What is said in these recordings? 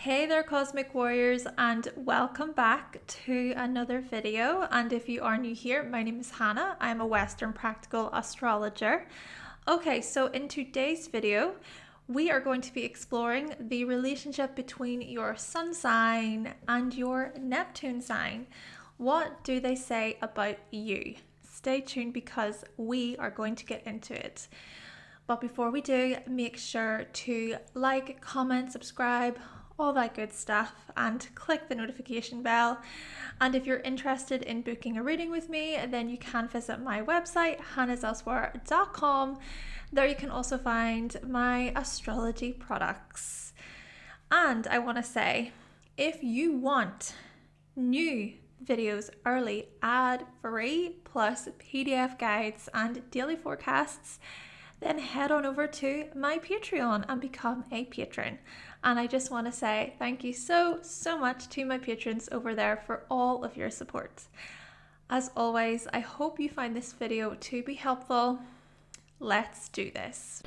Hey there, Cosmic Warriors, and welcome back to another video. And if you are new here, my name is Hannah. I'm a Western Practical Astrologer. Okay, so in today's video, we are going to be exploring the relationship between your sun sign and your Neptune sign. What do they say about you? Stay tuned because we are going to get into it. But before we do, make sure to like, comment, subscribe, all that good stuff, and click the notification bell. And if you're interested in booking a reading with me, then you can visit my website, hannahselsewhere.com. There you can also find my astrology products. And I want to say, if you want new videos early, ad-free, plus PDF guides and daily forecasts, then head on over to my Patreon and become a patron. And I just want to say thank you so much to my patrons over there for all of your support. As always, I hope you find this video to be helpful. Let's do this.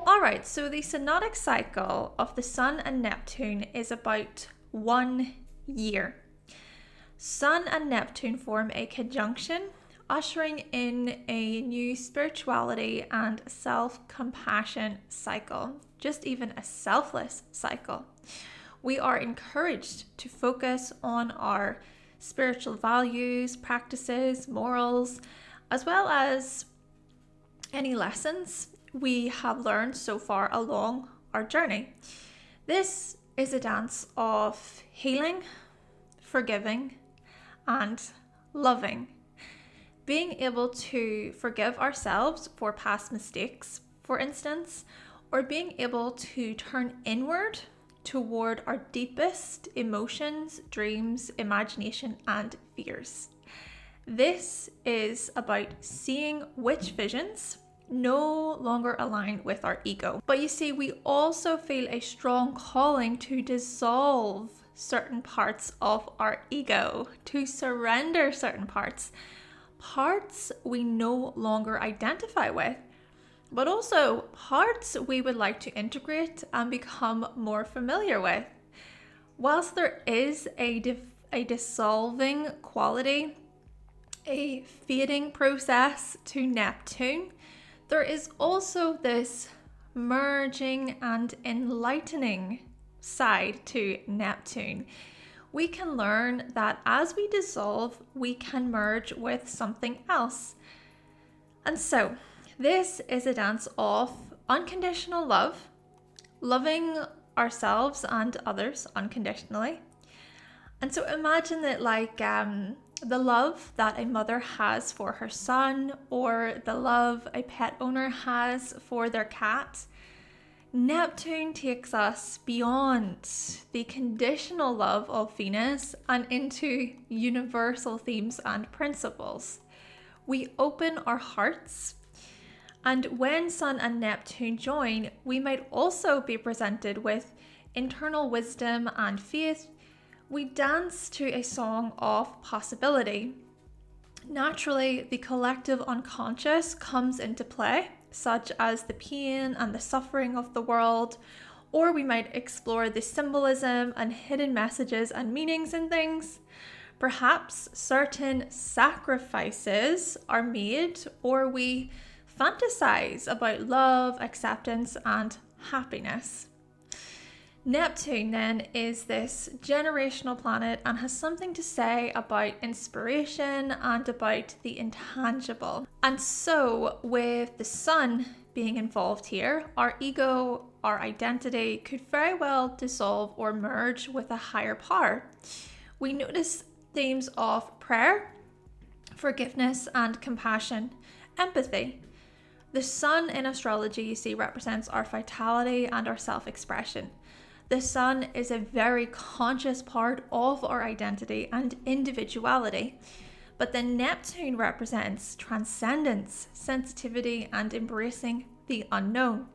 Alright, so the synodic cycle of the Sun and Neptune is about 1 year. Sun and Neptune form a conjunction, ushering in a new spirituality and self-compassion cycle, just even a selfless cycle. We are encouraged to focus on our spiritual values, practices, morals, as well as any lessons we have learned so far along our journey. This is a dance of healing, forgiving, and loving. Being able to forgive ourselves for past mistakes, for instance, or being able to turn inward toward our deepest emotions, dreams, imagination, and fears. This is about seeing which visions no longer align with our ego. But you see, we also feel a strong calling to dissolve certain parts of our ego, to surrender certain parts we no longer identify with, but also parts we would like to integrate and become more familiar with. Whilst there is a dissolving quality, a fading process to Neptune, there is also this merging and enlightening side to Neptune. We can learn that as we dissolve, we can merge with something else. And so, this is a dance of unconditional love, loving ourselves and others unconditionally. And so imagine it like the love that a mother has for her son, or the love a pet owner has for their cat. Neptune takes us beyond the conditional love of Venus and into universal themes and principles. We open our hearts, and when Sun and Neptune join, we might also be presented with internal wisdom and faith. We dance to a song of possibility. Naturally, the collective unconscious comes into play, such as the pain and the suffering of the world, or we might explore the symbolism and hidden messages and meanings in things. Perhaps certain sacrifices are made, or we fantasize about love, acceptance, and happiness. Neptune then is this generational planet and has something to say about inspiration and about the intangible. And so with the sun being involved here, our ego, our identity could very well dissolve or merge with a higher power. We notice themes of prayer, forgiveness, and compassion, empathy. The sun in astrology, you see, represents our vitality and our self-expression. The sun is a very conscious part of our identity and individuality, but the Neptune represents transcendence, sensitivity, and embracing the unknown.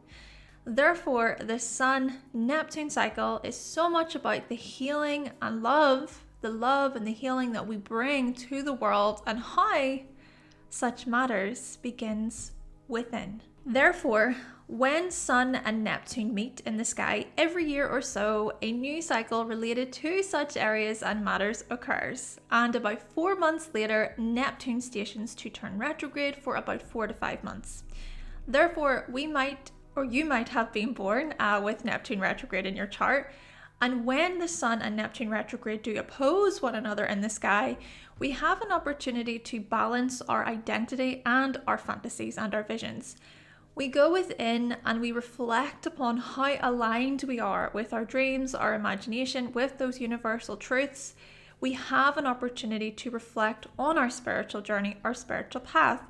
Therefore, the Sun-Neptune cycle is so much about the healing and love, the love and the healing that we bring to the world, and how such matters begins within. Therefore, when Sun and Neptune meet in the sky every year or so, a new cycle related to such areas and matters occurs. And about 4 months later, Neptune stations to turn retrograde for about 4 to 5 months. Therefore, you might have been born with Neptune retrograde in your chart. And when the Sun and Neptune retrograde do oppose one another in the sky, we have an opportunity to balance our identity and our fantasies and our visions. We go within and we reflect upon how aligned we are with our dreams, our imagination, with those universal truths. We have an opportunity to reflect on our spiritual journey, our spiritual path.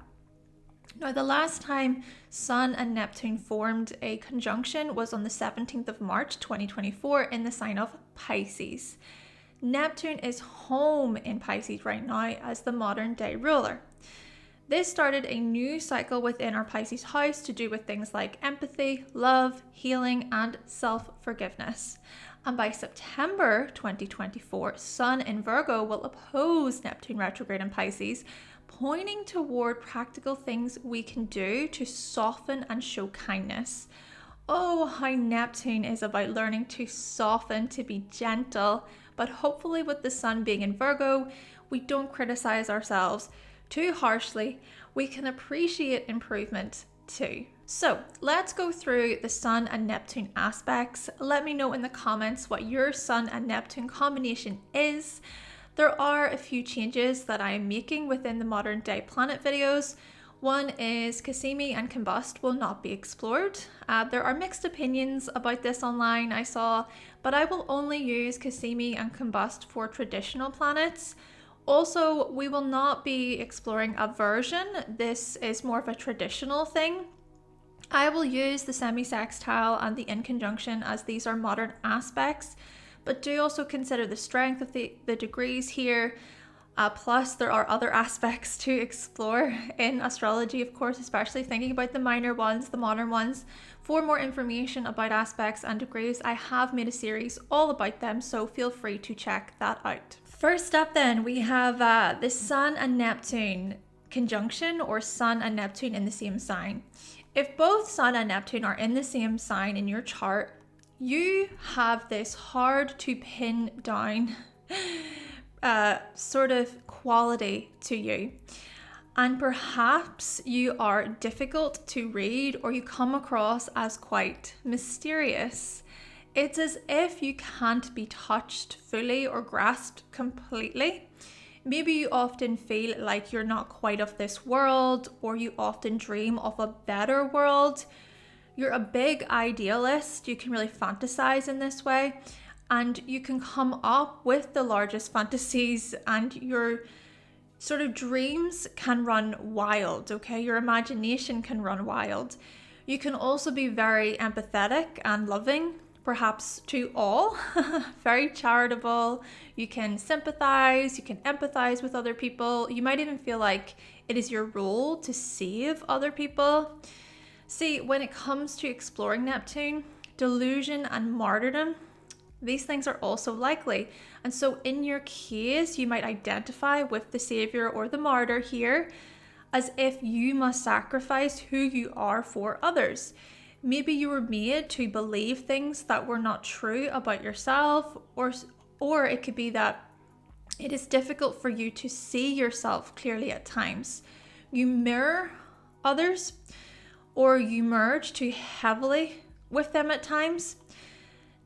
Now, the last time Sun and Neptune formed a conjunction was on the 17th of March 2024 in the sign of Pisces. Neptune is home in Pisces right now as the modern day ruler. This started a new cycle within our Pisces house to do with things like empathy, love, healing, and self-forgiveness. And by September 2024, Sun in Virgo will oppose Neptune retrograde in Pisces, pointing toward practical things we can do to soften and show kindness. Oh, how Neptune is about learning to soften, to be gentle, but hopefully with the Sun being in Virgo, we don't criticize ourselves too harshly. We can appreciate improvement too. So let's go through the Sun and Neptune aspects. Let me know in the comments what your Sun and Neptune combination is. There are a few changes that I am making within the modern day planet videos. One is Cassimi and Combust will not be explored. There are mixed opinions about this online, I saw, but I will only use Cassimi and Combust for traditional planets. Also, we will not be exploring aversion. This is more of a traditional thing. I will use the Semi-Sextile and the Inconjunction as these are modern aspects, but do also consider the strength of the degrees here. Plus, there are other aspects to explore in astrology, of course, especially thinking about the minor ones, the modern ones. For more information about aspects and degrees, I have made a series all about them, so feel free to check that out. First up then, we have the Sun and Neptune conjunction, or Sun and Neptune in the same sign. If both Sun and Neptune are in the same sign in your chart, you have this hard to pin down sort of quality to you. And perhaps you are difficult to read or you come across as quite mysterious. It's as if you can't be touched fully or grasped completely. Maybe you often feel like you're not quite of this world, or you often dream of a better world. You're a big idealist. You can really fantasize in this way, and you can come up with the largest fantasies, and your sort of dreams can run wild, okay? Your imagination can run wild. You can also be very empathetic and loving, perhaps to all, very charitable. You can sympathize, you can empathize with other people. You might even feel like it is your role to save other people. See, when it comes to exploring Neptune, delusion and martyrdom, these things are also likely. And so in your case, you might identify with the savior or the martyr here, as if you must sacrifice who you are for others. Maybe you were made to believe things that were not true about yourself, or it could be that it is difficult for you to see yourself clearly at times. You mirror others, or you merge too heavily with them at times.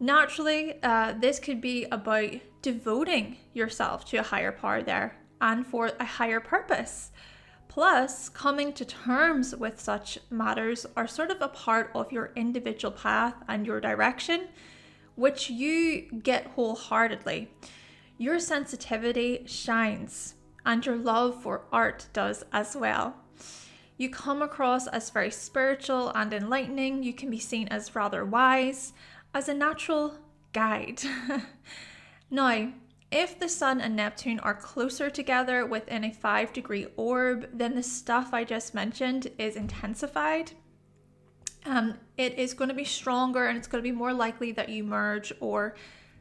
Naturally, this could be about devoting yourself to a higher power there and for a higher purpose. Plus, coming to terms with such matters are sort of a part of your individual path and your direction, which you get wholeheartedly. Your sensitivity shines, and your love for art does as well. You come across as very spiritual and enlightening. You can be seen as rather wise, as a natural guide. Now, if the Sun and Neptune are closer together within a 5-degree orb, then the stuff I just mentioned is intensified. It is going to be stronger, and it's going to be more likely that you merge or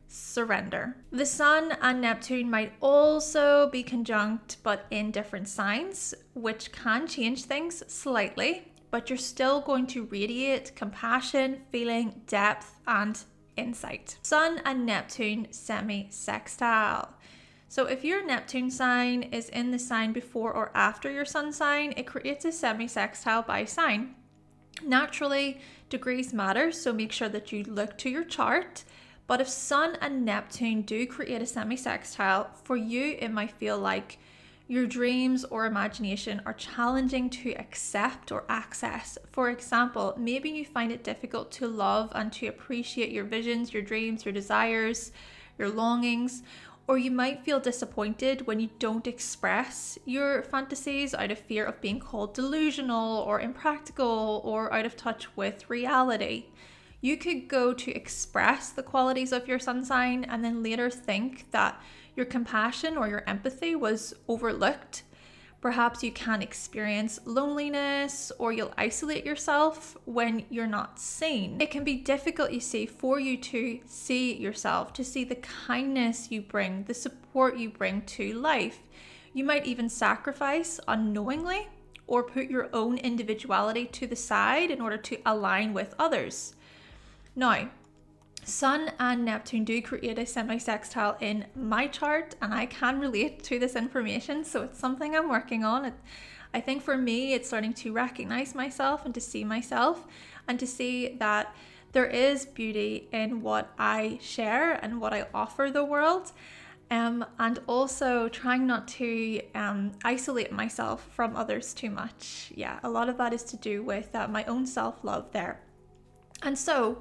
surrender. The Sun and Neptune might also be conjunct, but in different signs, which can change things slightly, but you're still going to radiate compassion, feeling, depth, and insight. Sun and Neptune Semi-Sextile. So if your Neptune sign is in the sign before or after your Sun sign, it creates a semi-sextile by sign. Naturally, degrees matter, so make sure that you look to your chart. But if Sun and Neptune do create a semi-sextile, for you it might feel like your dreams or imagination are challenging to accept or access. For example, maybe you find it difficult to love and to appreciate your visions, your dreams, your desires, your longings, or you might feel disappointed when you don't express your fantasies out of fear of being called delusional or impractical or out of touch with reality. You could go to express the qualities of your sun sign and then later think that your compassion or your empathy was overlooked. Perhaps you can experience loneliness or you'll isolate yourself when you're not seen. It can be difficult, you see, for you to see yourself, to see the kindness you bring, the support you bring to life. You might even sacrifice unknowingly or put your own individuality to the side in order to align with others. Now, Sun and Neptune do create a semi-sextile in my chart, and I can relate to this information, so it's something I'm working on. I think for me, it's starting to recognize myself and to see myself and to see that there is beauty in what I share and what I offer the world, and also trying not to isolate myself from others too much. Yeah, a lot of that is to do with my own self-love there. And so,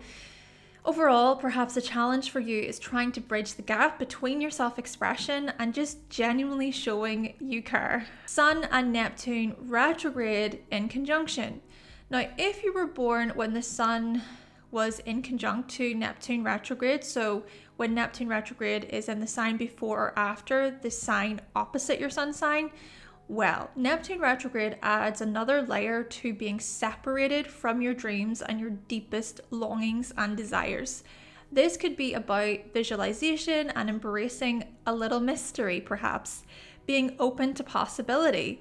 overall, perhaps a challenge for you is trying to bridge the gap between your self-expression and just genuinely showing you care. Sun and Neptune retrograde in conjunction. Now, if you were born when the Sun was in conjunct to Neptune retrograde, so when Neptune retrograde is in the sign before or after the sign opposite your Sun sign, well, Neptune retrograde adds another layer to being separated from your dreams and your deepest longings and desires. This could be about visualization and embracing a little mystery, perhaps, being open to possibility,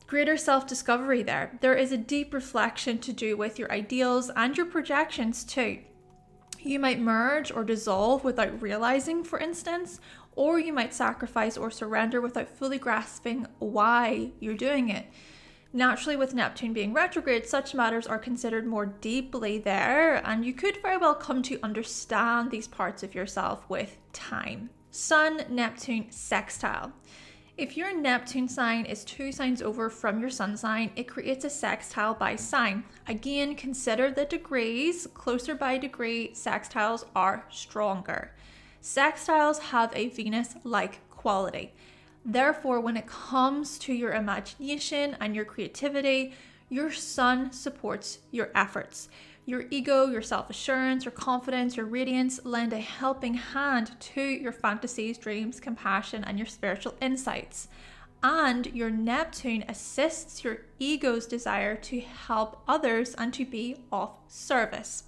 greater self-discovery there. There is a deep reflection to do with your ideals and your projections too. You might merge or dissolve without realizing, for instance, or you might sacrifice or surrender without fully grasping why you're doing it. Naturally, with Neptune being retrograde, such matters are considered more deeply there, and you could very well come to understand these parts of yourself with time. Sun-Neptune Sextile. If your Neptune sign is 2 signs over from your Sun sign, it creates a sextile by sign. Again, consider the degrees. Closer by degree, sextiles are stronger. Sextiles have a Venus-like quality. Therefore, when it comes to your imagination and your creativity, your Sun supports your efforts. Your ego, your self-assurance, your confidence, your radiance lend a helping hand to your fantasies, dreams, compassion, and your spiritual insights. And your Neptune assists your ego's desire to help others and to be of service.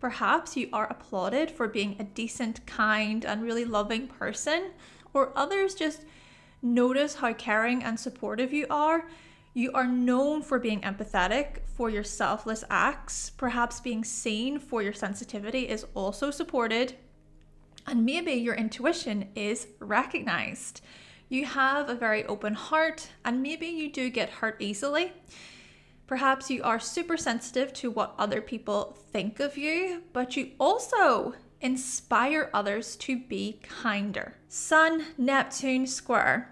Perhaps you are applauded for being a decent, kind, and really loving person, or others just notice how caring and supportive you are. You are known for being empathetic, for your selfless acts. Perhaps being seen for your sensitivity is also supported. And maybe your intuition is recognized. You have a very open heart, and maybe you do get hurt easily. Perhaps you are super sensitive to what other people think of you, but you also inspire others to be kinder. Sun-Neptune Square.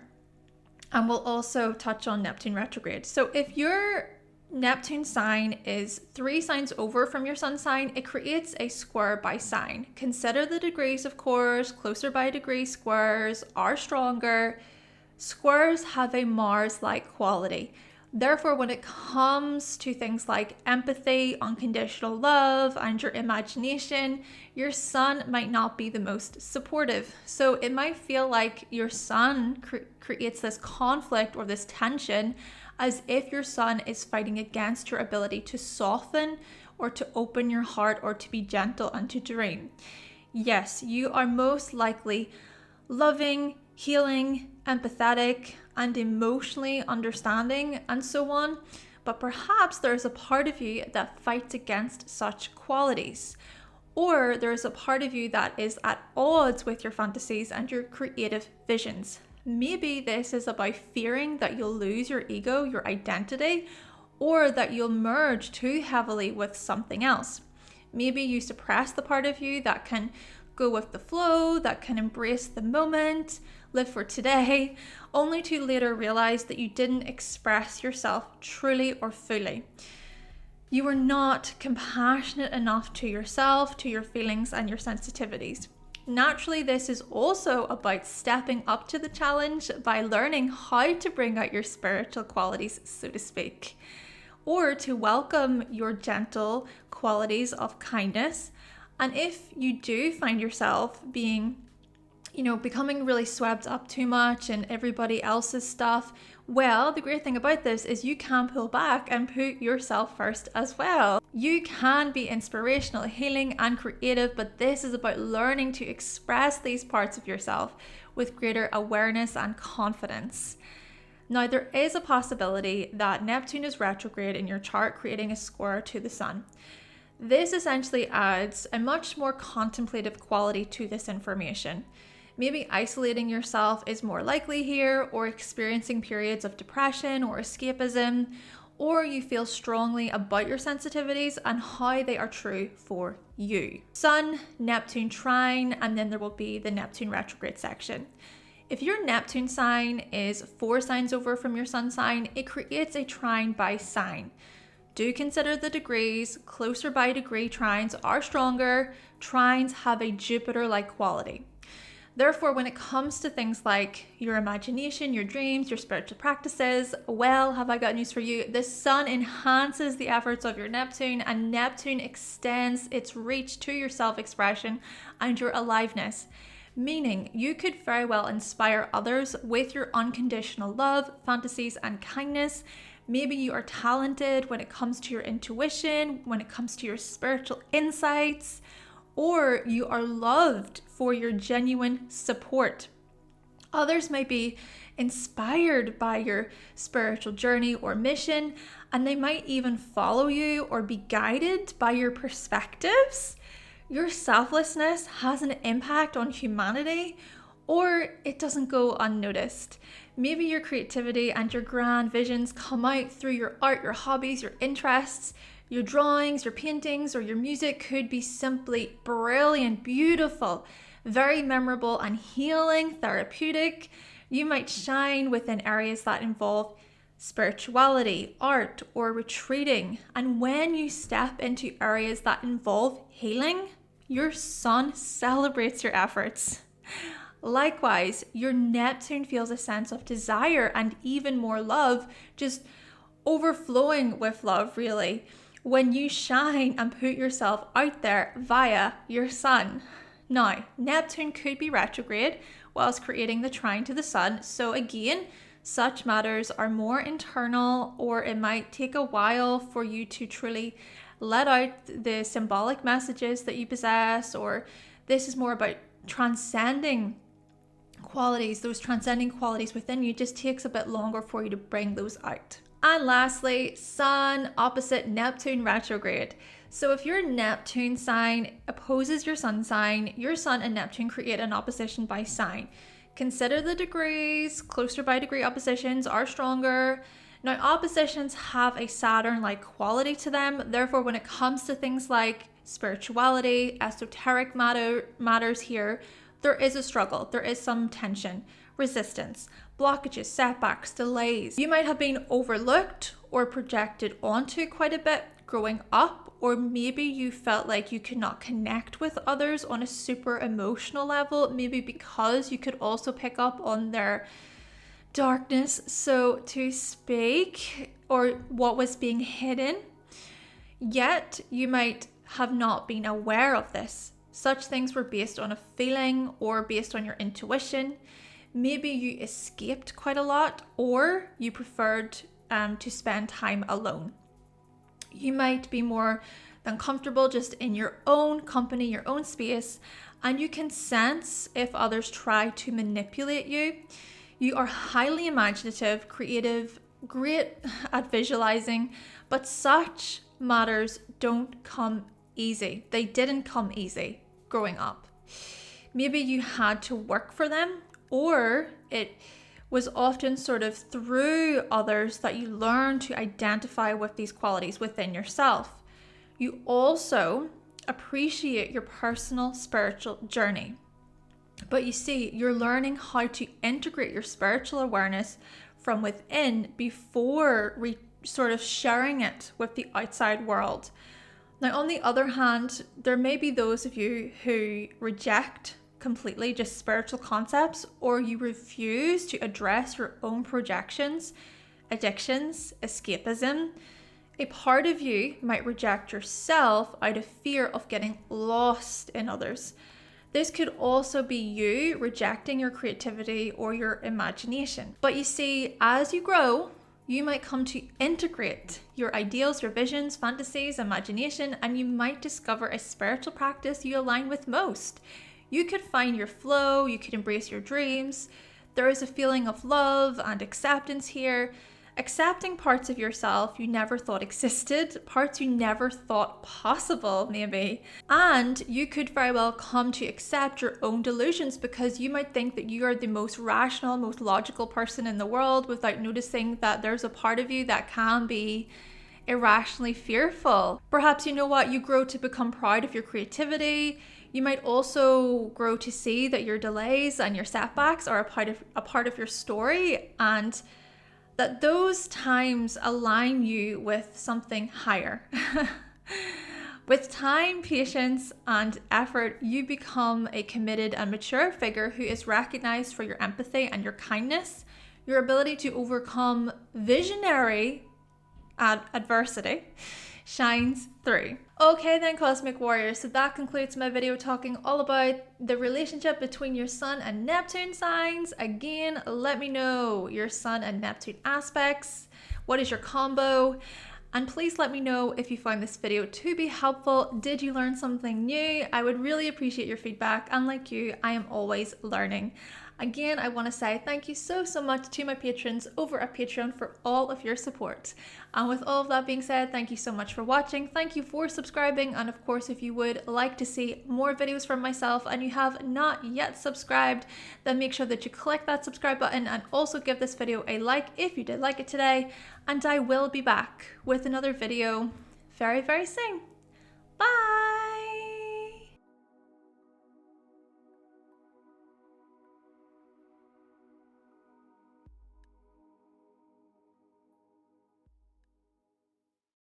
And we'll also touch on Neptune retrograde. So if your Neptune sign is 3 signs over from your Sun sign, it creates a square by sign. Consider the degrees, of course. Closer by degree squares are stronger. Squares have a Mars-like quality. Therefore, when it comes to things like empathy, unconditional love, and your imagination, your Sun might not be the most supportive. So it might feel like your Sun creates this conflict or this tension, as if your Sun is fighting against your ability to soften or to open your heart or to be gentle and to dream. yes, you are most likely loving, healing, empathetic, and emotionally understanding, and so on. But perhaps there's a part of you that fights against such qualities. Or there's a part of you that is at odds with your fantasies and your creative visions. Maybe this is about fearing that you'll lose your ego, your identity, or that you'll merge too heavily with something else. Maybe you suppress the part of you that can go with the flow, that can embrace the moment, live for today, only to later realize that you didn't express yourself truly or fully. You were not compassionate enough to yourself, to your feelings and your sensitivities. Naturally, this is also about stepping up to the challenge by learning how to bring out your spiritual qualities, so to speak, or to welcome your gentle qualities of kindness. And if you do find yourself being, becoming really swept up too much in everybody else's stuff, well, the great thing about this is you can pull back and put yourself first as well. You can be inspirational, healing, and creative, but this is about learning to express these parts of yourself with greater awareness and confidence. Now, there is a possibility that Neptune is retrograde in your chart, creating a square to the Sun. This essentially adds a much more contemplative quality to this information. Maybe isolating yourself is more likely here, or experiencing periods of depression or escapism, or you feel strongly about your sensitivities and how they are true for you. Sun, Neptune Trine, and then there will be the Neptune retrograde section. If your Neptune sign is 4 signs over from your Sun sign, it creates a trine by sign. Do consider the degrees. Closer by degree trines are stronger. Trines have a Jupiter-like quality. Therefore, when it comes to things like your imagination, your dreams, your spiritual practices, well, have I got news for you? The Sun enhances the efforts of your Neptune, and Neptune extends its reach to your self-expression and your aliveness. Meaning, you could very well inspire others with your unconditional love, fantasies, and kindness. Maybe you are talented when it comes to your intuition, when it comes to your spiritual insights, or you are loved for your genuine support. Others might be inspired by your spiritual journey or mission, and they might even follow you or be guided by your perspectives. Your selflessness has an impact on humanity, or it doesn't go unnoticed. Maybe your creativity and your grand visions come out through your art, your hobbies, your interests. Your drawings, your paintings, or your music could be simply brilliant, beautiful, very memorable and healing, therapeutic. You might shine within areas that involve spirituality, art, or retreating. And when you step into areas that involve healing, your Sun celebrates your efforts. Likewise, your Neptune feels a sense of desire and even more love, just overflowing with love, really, when you shine and put yourself out there via your Sun. Now, Neptune could be retrograde whilst creating the trine to the Sun. So again, such matters are more internal, or it might take a while for you to truly let out the symbolic messages that you possess, or this is more about transcending qualities. Those transcending qualities within you just takes a bit longer for you to bring those out. And lastly, Sun opposite Neptune retrograde. So if your Neptune sign opposes your Sun sign, your Sun and Neptune create an opposition by sign. Consider the degrees. Closer by degree oppositions are stronger. Now, oppositions have a Saturn-like quality to them. Therefore, when it comes to things like spirituality, esoteric matters here, there is a struggle. There is some tension, resistance, blockages, setbacks, delays. You might have been overlooked or projected onto quite a bit growing up, or maybe you felt like you could not connect with others on a super emotional level, maybe because you could also pick up on their darkness, so to speak, or what was being hidden. Yet you might have not been aware of this. Such things were based on a feeling or based on your intuition. Maybe you escaped quite a lot, or you preferred to spend time alone. You might be more and comfortable just in your own company, your own space, and you can sense if others try to manipulate you. You are highly imaginative, creative, great at visualizing, but such matters don't come easy. They didn't come easy growing up. Maybe you had to work for them, or it was often sort of through others that you learn to identify with these qualities within yourself. You also appreciate your personal spiritual journey. But you see, you're learning how to integrate your spiritual awareness from within before sort of sharing it with the outside world. Now, on the other hand, there may be those of you who reject completely just spiritual concepts, or you refuse to address your own projections, addictions, escapism. A part of you might reject yourself out of fear of getting lost in others. This could also be you rejecting your creativity or your imagination. But you see, as you grow, you might come to integrate your ideals, your visions, fantasies, imagination, and you might discover a spiritual practice you align with most. You could find your flow, you could embrace your dreams. There is a feeling of love and acceptance here. Accepting parts of yourself you never thought existed, parts you never thought possible, maybe. And you could very well come to accept your own delusions, because you might think that you are the most rational, most logical person in the world without noticing that there's a part of you that can be irrationally fearful. Perhaps, you know what, you grow to become proud of your creativity. You might also grow to see that your delays and your setbacks are a part of your story, and that those times align you with something higher. With time, patience, and effort, you become a committed and mature figure who is recognized for your empathy and your kindness, your ability to overcome visionary adversity shines through. Okay then, Cosmic Warriors, so that concludes my video talking all about the relationship between your Sun and Neptune signs. Again, let me know your Sun and Neptune aspects. What is your combo? And please let me know if you found this video to be helpful. Did you learn something new? I would really appreciate your feedback, and like you, I am always learning. Again, I want to say thank you so much to my patrons over at Patreon for all of your support. And with all of that being said, thank you so much for watching. Thank you for subscribing. And of course, if you would like to see more videos from myself and you have not yet subscribed, then make sure that you click that subscribe button and also give this video a like if you did like it today. And I will be back with another video very soon. Bye!